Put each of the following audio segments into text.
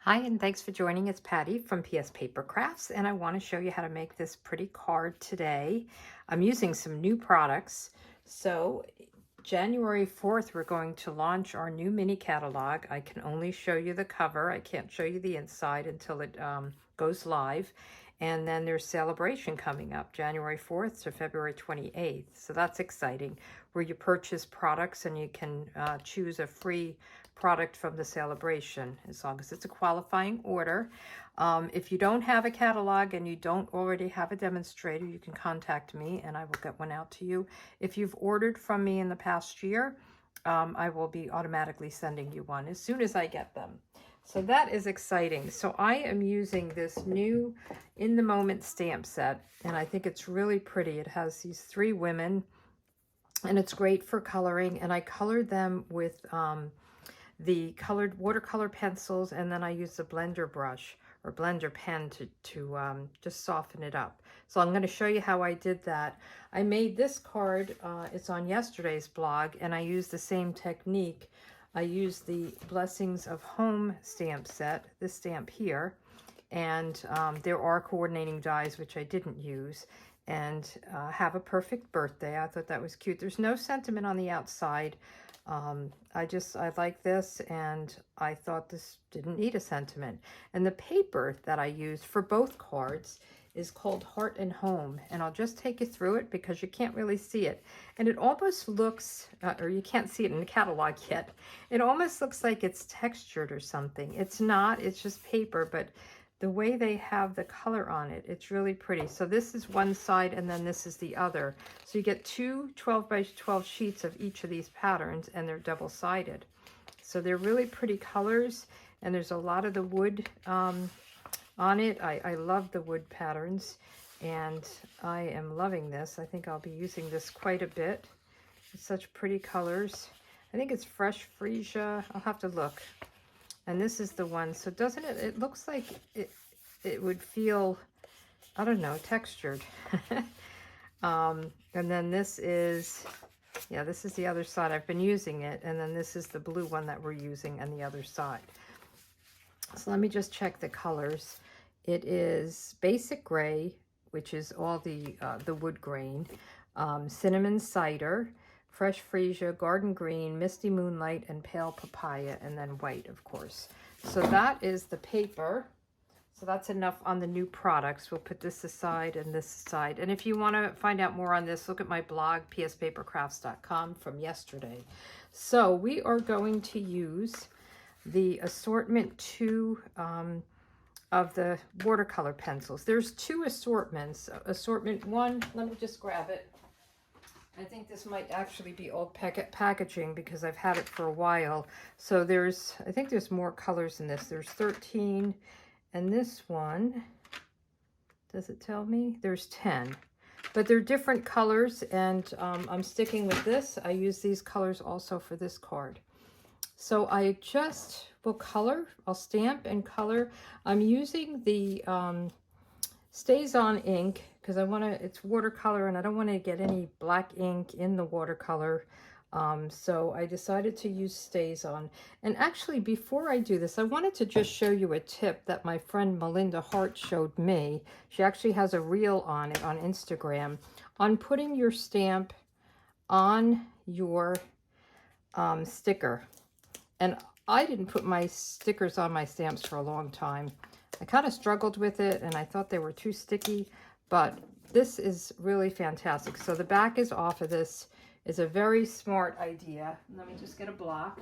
Hi, and thanks for joining. It's Patty from pspapercrafts, and I want to show you how to make this pretty card today. I'm using some new products. So January 4th, we're going to launch our new mini catalog. I can only show you the cover. I can't show you the inside until it goes live. And then there's Celebration coming up, January 4th to February 28th. So that's exciting, where you purchase products and you can choose a free product from the celebration, as long as it's a qualifying order. If you don't have a catalog and you don't already have a demonstrator, you can contact me and I will get one out to you. If you've ordered from me in the past year, I will be automatically sending you one as soon as I get them. So that is exciting. So I am using this new In the Moment stamp set, and I think it's really pretty. It has these three women, and it's great for coloring, and I colored them with the colored watercolor pencils, and then I use the blender brush or blender pen to just soften it up. So I'm going to show you how I did that. I made this card, it's on yesterday's blog, and I used the same technique. I used the Blessings of Home stamp set, this stamp here, and there are coordinating dies which I didn't use. And Have a Perfect Birthday. I thought that was cute. There's no sentiment on the outside. I like this, and I thought this didn't need a sentiment. And the paper that I used for both cards is called Heart and Home, and I'll just take you through it because you can't really see it. And it almost looks, or you can't see it in the catalog yet, it almost looks like it's textured or something. It's not, it's just paper, but the way they have the color on it, it's really pretty. So this is one side and then this is the other. So you get two 12 by 12 sheets of each of these patterns, and they're double-sided. So they're really pretty colors, and there's a lot of the wood on it. I love the wood patterns, and I am loving this. I think I'll be using this quite a bit. It's such pretty colors. I think it's fresh freesia. I'll have to look. And this is the one. So doesn't it, it looks like it would feel, I don't know, textured. And then this is, yeah, this is the other side. I've been using it. And then this is the blue one that we're using on the other side. So let me just check the colors. It is Basic Gray, which is all the wood grain, Cinnamon Cider, Fresh Freesia, Garden Green, Misty Moonlight, and Pale Papaya, and then white, of course. So that is the paper. So that's enough on the new products. We'll put this aside and this aside. And if you want to find out more on this, look at my blog, pspapercrafts.com, from yesterday. So we are going to use the assortment 2 of the watercolor pencils. There's 2 assortments. Assortment 1, let me just grab it. I think this might actually be old packaging because I've had it for a while. So I think there's more colors in this. There's 13, and this one, does it tell me? There's 10. But they're different colors, and I'm sticking with this. I use these colors also for this card. So I just will color. I'll stamp and color. I'm using the StazOn ink because I want to, it's watercolor and I don't want to get any black ink in the watercolor. So I decided to use StazOn. And actually, before I do this, I wanted to just show you a tip that my friend Melinda Hart showed me. She actually has a reel on it on Instagram, on putting your stamp on your sticker. And I didn't put my stickers on my stamps for a long time. I kind of struggled with it, and I thought they were too sticky, but this is really fantastic. So the back is off of this. Is a very smart idea. Let me just get a block.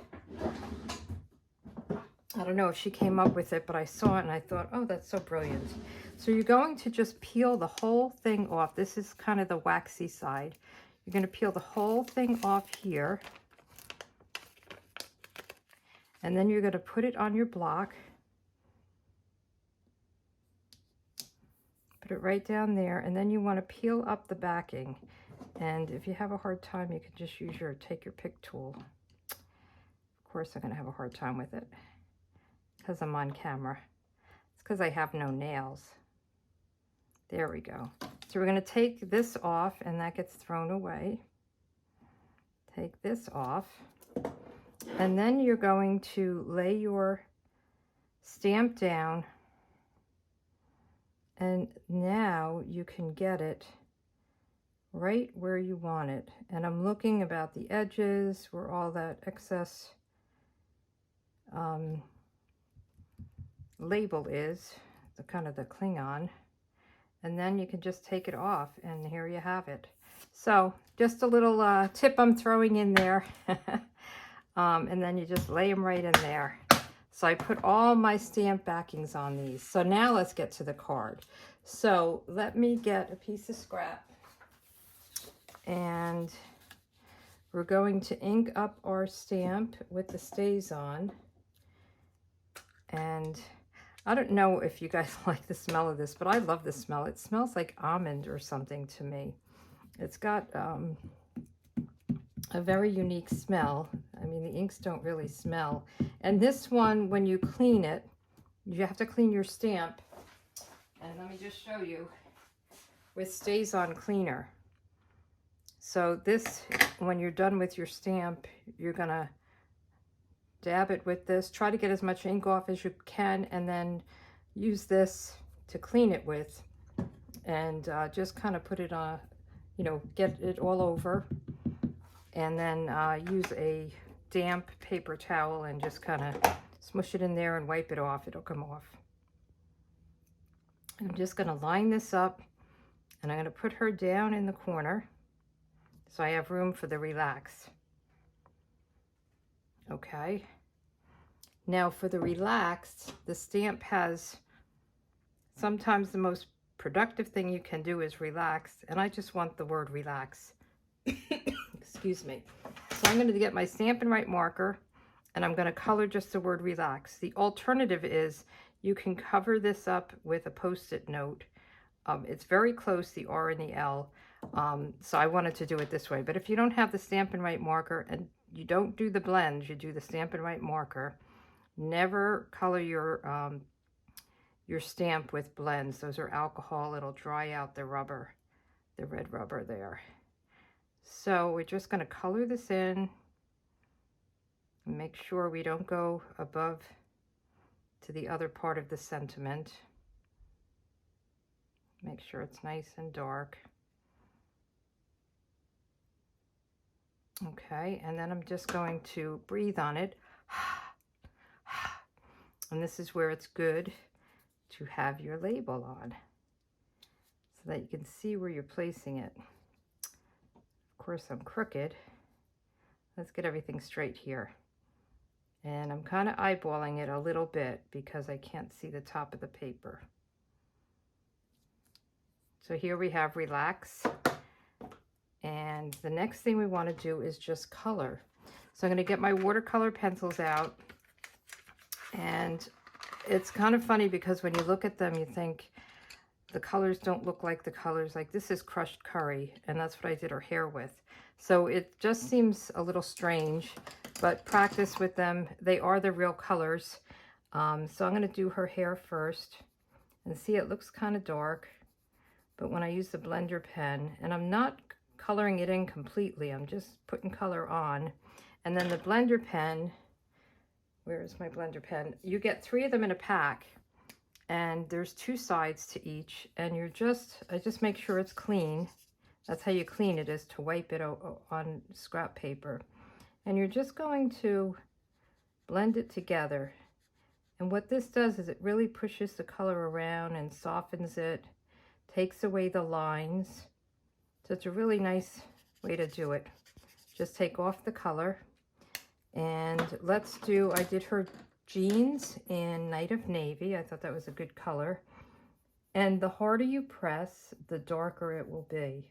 I don't know if she came up with it, but I saw it and I thought, oh, that's so brilliant. So you're going to just peel the whole thing off. This is kind of the waxy side. You're going to peel the whole thing off here. And then you're going to put it on your block. Put it right down there, and then you want to peel up the backing. And if you have a hard time, you can just take your pick tool. Of course, I'm going to have a hard time with it because I'm on camera. It's because I have no nails. There we go. So we're going to take this off, and that gets thrown away. Take this off. And then you're going to lay your stamp down, and now you can get it right where you want it. And I'm looking about the edges where all that excess label is, the kind of the Klingon, and then you can just take it off, and here you have it. So just a little tip I'm throwing in there. And then you just lay them right in there. So I put all my stamp backings on these. So now let's get to the card. So let me get a piece of scrap, and we're going to ink up our stamp with the StazOn. And I don't know if you guys like the smell of this, but I love the smell. It smells like almond or something to me. It's got a very unique smell. I mean, the inks don't really smell. And this one, when you clean it, you have to clean your stamp. And let me just show you with StazOn cleaner. So this, when you're done with your stamp, you're gonna dab it with this. Try to get as much ink off as you can, and then use this to clean it with. And just kind of put it on, you know, get it all over. And then use a damp paper towel and just kind of smush it in there and wipe it off. It'll come off. I'm just going to line this up, and I'm going to put her down in the corner so I have room for the relax. Okay. Now for the relaxed, the stamp has, sometimes the most productive thing you can do is relax, and I just want the word relax. Excuse me. So I'm going to get my Stampin' Write marker, and I'm going to color just the word relax. The alternative is you can cover this up with a Post-it note. It's very close, the R and the L. So I wanted to do it this way. But if you don't have the Stampin' Write marker and you don't do the blends, you do the Stampin' Write marker, never color your stamp with blends. Those are alcohol. It'll dry out the rubber, the red rubber there. So we're just going to color this in and make sure we don't go above to the other part of the sentiment. Make sure it's nice and dark. Okay, and then I'm just going to breathe on it. And this is where it's good to have your label on so that you can see where you're placing it. Of course, I'm crooked. Let's get everything straight here. And I'm kind of eyeballing it a little bit because I can't see the top of the paper. So here we have relax. And the next thing we want to do is just color. So I'm going to get my watercolor pencils out. And it's kind of funny because when you look at them, you think the colors don't look like the colors. Like this is crushed curry, and that's what I did her hair with. So it just seems a little strange, but practice with them. They are the real colors. So I'm going to do her hair first. And see, it looks kind of dark. But when I use the blender pen, and I'm not coloring it in completely, I'm just putting color on. And then the blender pen, where is my blender pen? You get 3 of them in a pack, and there's 2 sides to each, and I just make sure it's clean. That's how you clean it, is to wipe it on scrap paper. And you're just going to blend it together. And what this does is it really pushes the color around and softens it, takes away the lines. So it's a really nice way to do it. Just take off the color. And let's do, I did her jeans in Night of Navy. I thought that was a good color. And the harder you press, the darker it will be.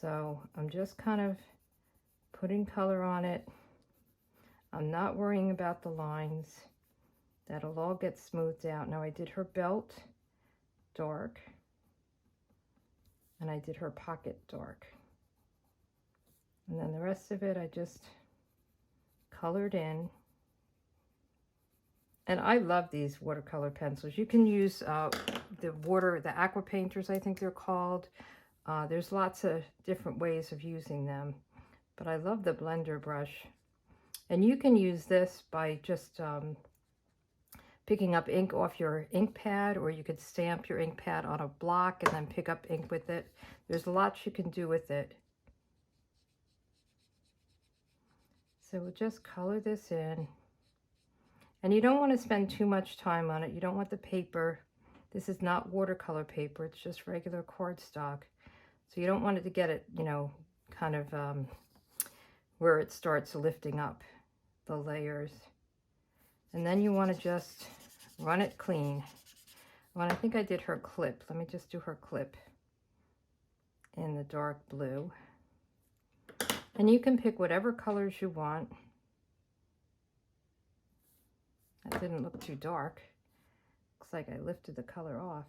So I'm just kind of putting color on it. I'm not worrying about the lines. That'll all get smoothed out. Now I did her belt dark, and I did her pocket dark. And then the rest of it I just colored in. And I love these watercolor pencils. You can use the aqua painters, I think they're called. There's lots of different ways of using them, but I love the blender brush. And you can use this by just picking up ink off your ink pad, or you could stamp your ink pad on a block and then pick up ink with it. There's lots you can do with it. So we'll just color this in. And you don't want to spend too much time on it. You don't want the paper. This is not watercolor paper. It's just regular cardstock. So you don't want it to get it, you know, kind of where it starts lifting up the layers. And then you want to just run it clean. Well, I think I did her clip. Let me just do her clip in the dark blue. And you can pick whatever colors you want. That didn't look too dark. Looks like I lifted the color off.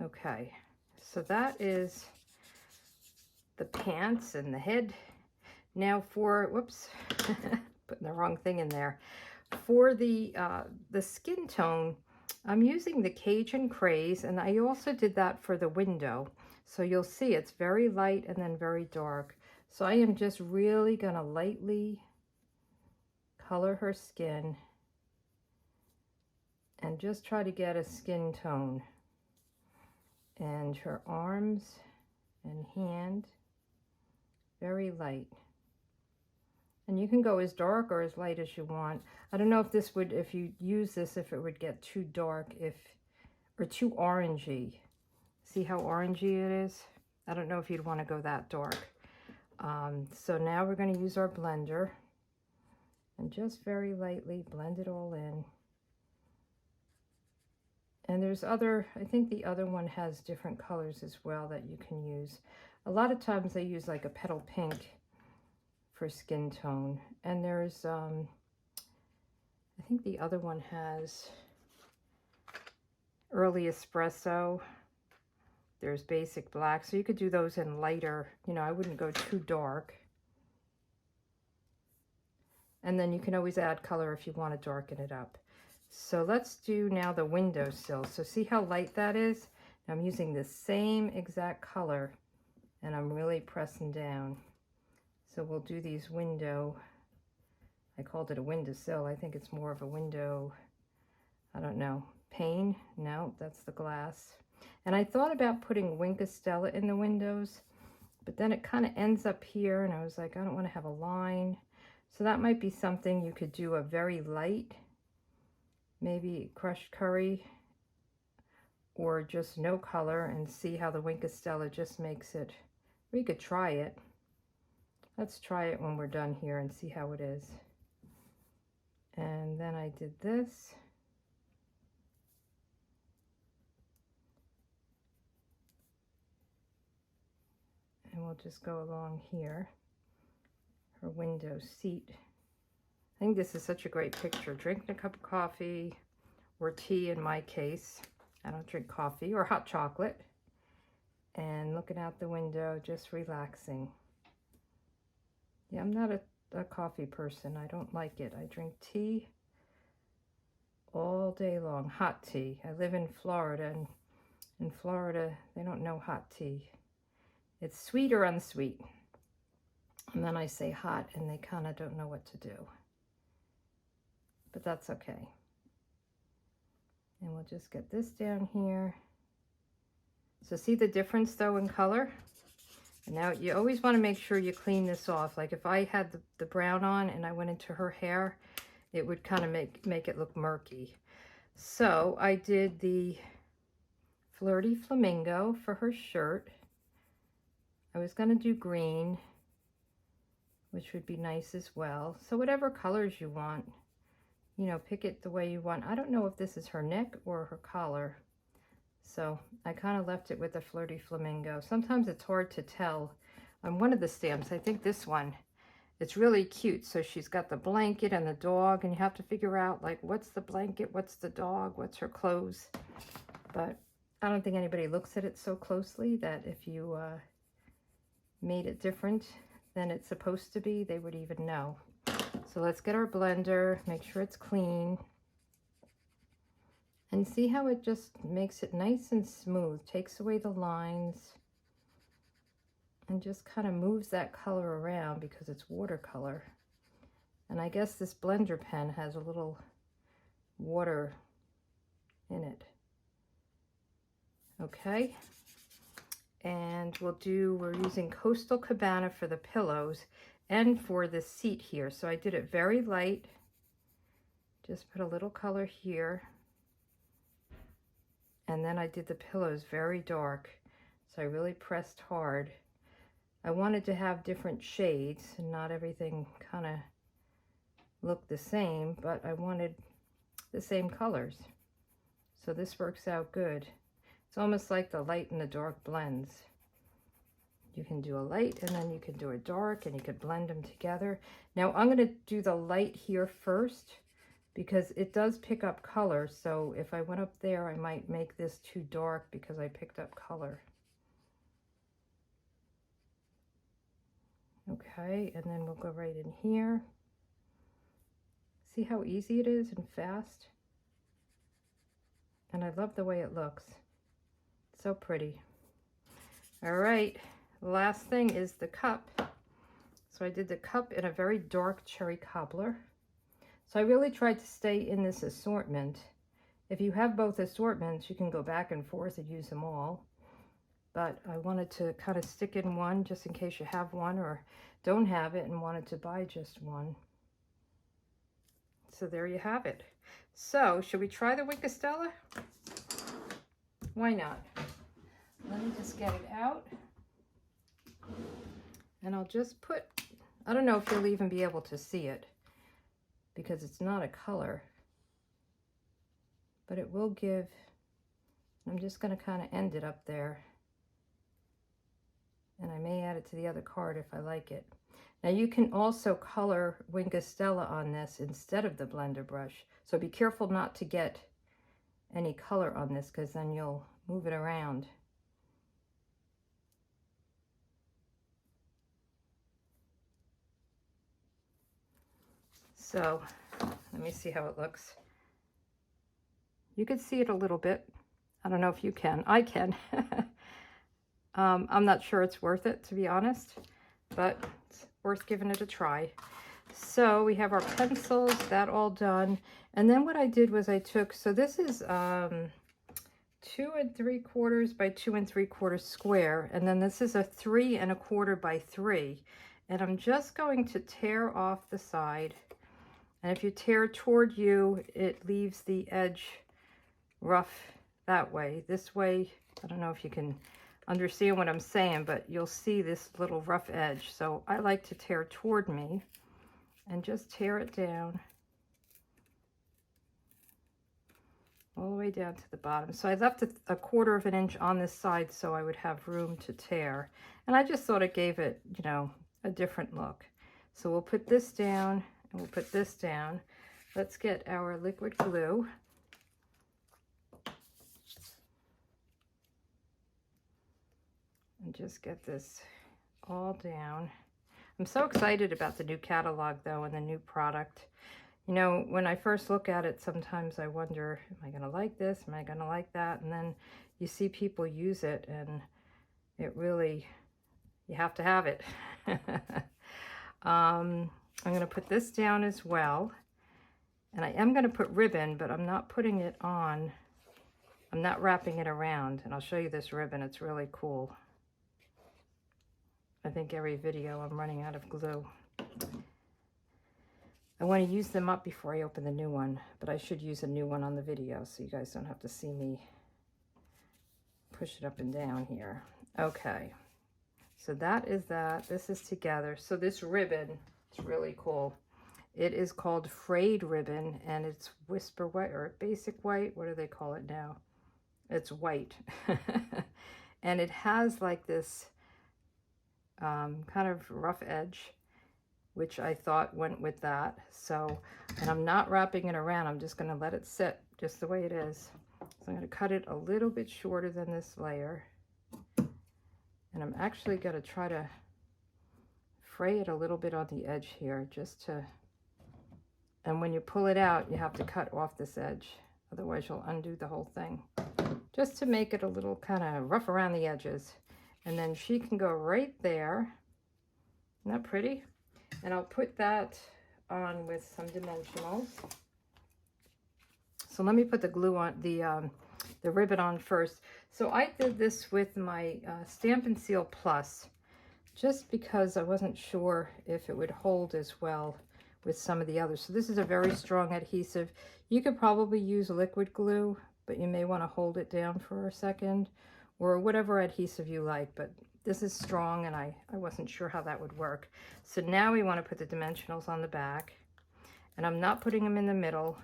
Okay, so that is the pants and the head. Now for, whoops, putting the wrong thing in there. For the skin tone, I'm using the Cajun Craze, and I also did that for the window. So you'll see it's very light and then very dark. So I am just really going to lightly color her skin and just try to get a skin tone. And her arms and hand, very light. And you can go as dark or as light as you want. I don't know if this would, if you use this, if it would get too dark, or too orangey. See how orangey it is? I don't know if you'd want to go that dark. So now we're going to use our blender and just very lightly blend it all in. And there's other, I think the other one has different colors as well that you can use. A lot of times they use like a petal pink for skin tone. And there's, I think the other one has early espresso. There's basic black. So you could do those in lighter, you know, I wouldn't go too dark. And then you can always add color if you want to darken it up. So let's do now the windowsill. So see how light that is? I'm using the same exact color and I'm really pressing down. So we'll do these window, I called it a windowsill. I think it's more of a window, I don't know, pane? No, that's the glass. And I thought about putting Stella in the windows, but then it kind of ends up here and I was like, I don't want to have a line. So that might be something you could do, a very light, maybe crushed curry, or just no color, and see how the Stella just makes it. We could try it. Let's try it when we're done here and see how it is. And then I did this. And we'll just go along here. Her window seat. I think this is such a great picture. Drinking a cup of coffee or tea in my case. I don't drink coffee, or hot chocolate. And looking out the window, just relaxing. Yeah, I'm not a coffee person. I don't like it. I drink tea all day long, hot tea. I live in Florida, and in Florida, they don't know hot tea. It's sweet or unsweet. And then I say hot, and they kind of don't know what to do. But that's okay. And we'll just get this down here. So see the difference though in color? And now you always want to make sure you clean this off. Like if I had the brown on and I went into her hair, it would kind of make it look murky. So I did the Flirty Flamingo for her shirt. I was going to do green, which would be nice as well. So whatever colors you want, you know, pick it the way you want. I don't know if this is her neck or her collar. So I kind of left it with a Flirty Flamingo. Sometimes it's hard to tell on one of the stamps. I think this one, it's really cute. So she's got the blanket and the dog, and you have to figure out like, what's the blanket, what's the dog, what's her clothes. But I don't think anybody looks at it so closely that if you made it different than it's supposed to be, they would even know. So let's get our blender, make sure it's clean. And see how it just makes it nice and smooth, takes away the lines, and just kind of moves that color around because it's watercolor. And I guess this blender pen has a little water in it. Okay. And we're using Coastal Cabana for the pillows and for the seat here. So I did it very light. Just put a little color here. And then I did the pillows very dark. So I really pressed hard. I wanted to have different shades and not everything kind of looked the same, but I wanted the same colors. So this works out good. It's almost like the light and the dark blends. You can do a light and then you can do a dark and you could blend them together. Now I'm going to do the light here first because it does pick up color. So if I went up there, I might make this too dark because I picked up color. Okay, and then we'll go right in here. See how easy it is and fast? And I love the way it looks. So pretty. All right, last thing is the cup. So I did the cup in a very dark cherry cobbler. So I really tried to stay in this assortment. If you have both assortments, you can go back and forth and use them all. But I wanted to kind of stick in one just in case you have one or don't have it and wanted to buy just one. So there you have it. So should we try the Wink of Stella? Why not? Let me just get it out. And I'll just put, I don't know if you'll even be able to see it because it's not a color, but it will give, I'm just going to kind of end it up there. And I may add it to the other card if I like it. Now you can also color Wink of Stella on this instead of the blender brush. So be careful not to get any color on this because then you'll move it around. So let me see how it looks. You can see it a little bit. I don't know if you can. I can. I'm not sure it's worth it, to be honest, but it's worth giving it a try. So we have our pencils, that all done. And then what I did was I took, so this is 2 3/4 by 2 3/4 square. And then this is a 3 1/4 by 3. And I'm just going to tear off the side. And if you tear toward you, it leaves the edge rough that way. This way, I don't know if you can understand what I'm saying, but you'll see this little rough edge. So I like to tear toward me and just tear it down all the way down to the bottom. So I left a 1/4 inch on this side so I would have room to tear. And I just thought it gave it, you know, a different look. So we'll put this down and we'll put this down. Let's get our liquid glue. And just get this all down. I'm so excited about the new catalog though and the new product. You know, when I first look at it, sometimes I wonder, am I going to like this? Am I going to like that? And then you see people use it and it really, you have to have it. I'm going to put this down as well. And I am going to put ribbon, but I'm not putting it on. I'm not wrapping it around. And I'll show you this ribbon. It's really cool. I think every video I'm running out of glue. I want to use them up before I open the new one, but I should use a new one on the video so you guys don't have to see me push it up and down here. Okay, so that is that. This is together. So this ribbon, it's really cool. It is called Frayed Ribbon, and it's Whisper White or Basic White. What do they call it now? It's white. And it has like this kind of rough edge, which I thought went with that. So, and I'm not wrapping it around. I'm just going to let it sit just the way it is. So I'm going to cut it a little bit shorter than this layer. And I'm actually going to try to fray it a little bit on the edge here just to, and when you pull it out, you have to cut off this edge. Otherwise you'll undo the whole thing. Just to make it a little kind of rough around the edges. And then she can go right there. Isn't that pretty? And I'll put that on with some dimensionals. So let me put the glue on, the ribbon on first. So I did this with my Stamp & Seal Plus, just because I wasn't sure if it would hold as well with some of the others. So this is a very strong adhesive. You could probably use liquid glue, but you may want to hold it down for a second, or whatever adhesive you like, but this is strong and I wasn't sure how that would work. So now we want to put the dimensionals on the back, and I'm not putting them in the middle.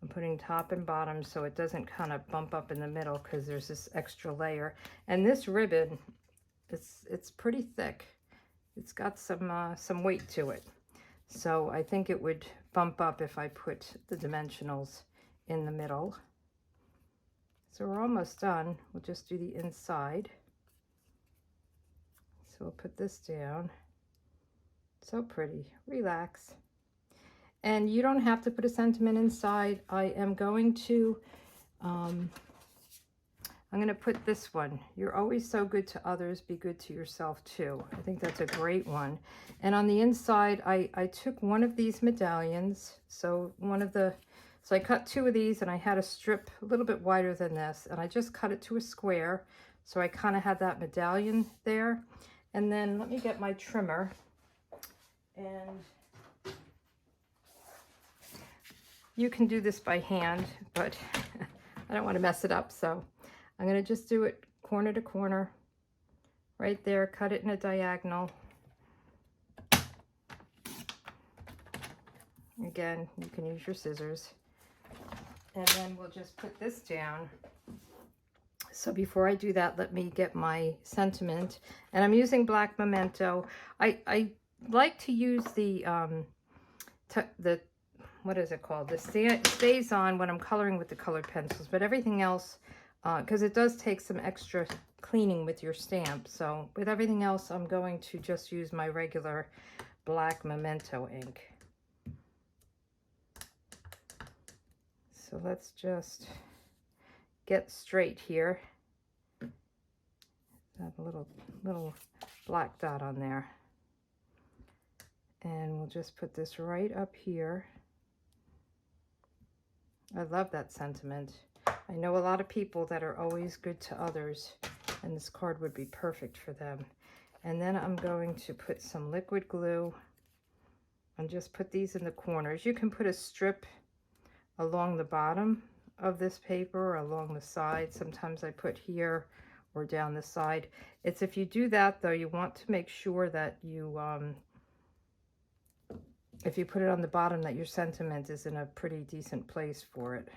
I'm putting top and bottom so it doesn't kind of bump up in the middle, because there's this extra layer. And this ribbon, it's pretty thick. It's got some weight to it. So I think it would bump up if I put the dimensionals in the middle. So we're almost done. We'll just do the inside. So we'll put this down. So pretty. Relax. And you don't have to put a sentiment inside. I am going to, I'm going to put this one. You're always so good to others, be good to yourself too. I think that's a great one. And on the inside, I took one of these medallions. So I cut 2 of these, and I had a strip a little bit wider than this, and I just cut it to a square. So I kind of had that medallion there. And then let me get my trimmer, and you can do this by hand, but I don't want to mess it up. So I'm going to just do it corner to corner right there, cut it in a diagonal. Again, you can use your scissors. And then we'll just put this down. So before I do that, let me get my sentiment. And I'm using black memento. I like to use the what is it called? The stays on when I'm coloring with the colored pencils, but everything else, because it does take some extra cleaning with your stamp. So with everything else, I'm going to just use my regular black memento ink. So let's just get straight here. Have a little black dot on there. And we'll just put this right up here. I love that sentiment. I know a lot of people that are always good to others, and this card would be perfect for them. And then I'm going to put some liquid glue and just put these in the corners. You can put a strip along the bottom of this paper or along the side. Sometimes I put here or down the side. It's if you do that though, you want to make sure that you if you put it on the bottom, that your sentiment is in a pretty decent place for it.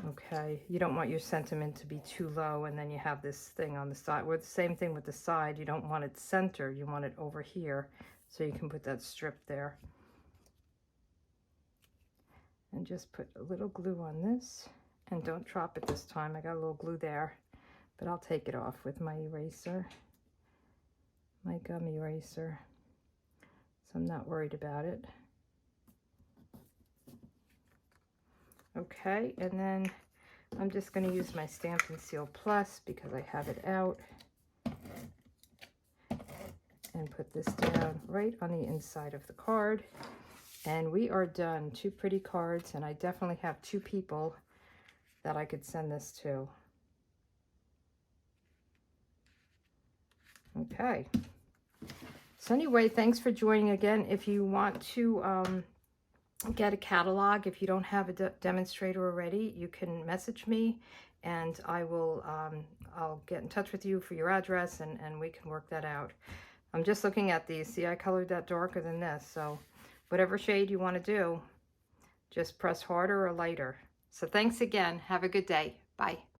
Okay, you don't want your sentiment to be too low and then you have this thing on the side. Or the same thing with the side, you don't want it centered, you want it over here, so you can put that strip there. And just put a little glue on this, and don't drop it this time. I got a little glue there, but I'll take it off with my eraser, my gum eraser, so I'm not worried about it. Okay, and then I'm just going to use my Stamp & Seal Plus because I have it out, and put this down right on the inside of the card. And we are done. 2 pretty cards, and I definitely have 2 people that I could send this to. Okay. So anyway, thanks for joining again. If you want to get a catalog, if you don't have a demonstrator already, you can message me, and I will I'll get in touch with you for your address, and we can work that out. I'm just looking at these. See, I colored that darker than this, so whatever shade you want to do, just press harder or lighter. So thanks again. Have a good day. Bye.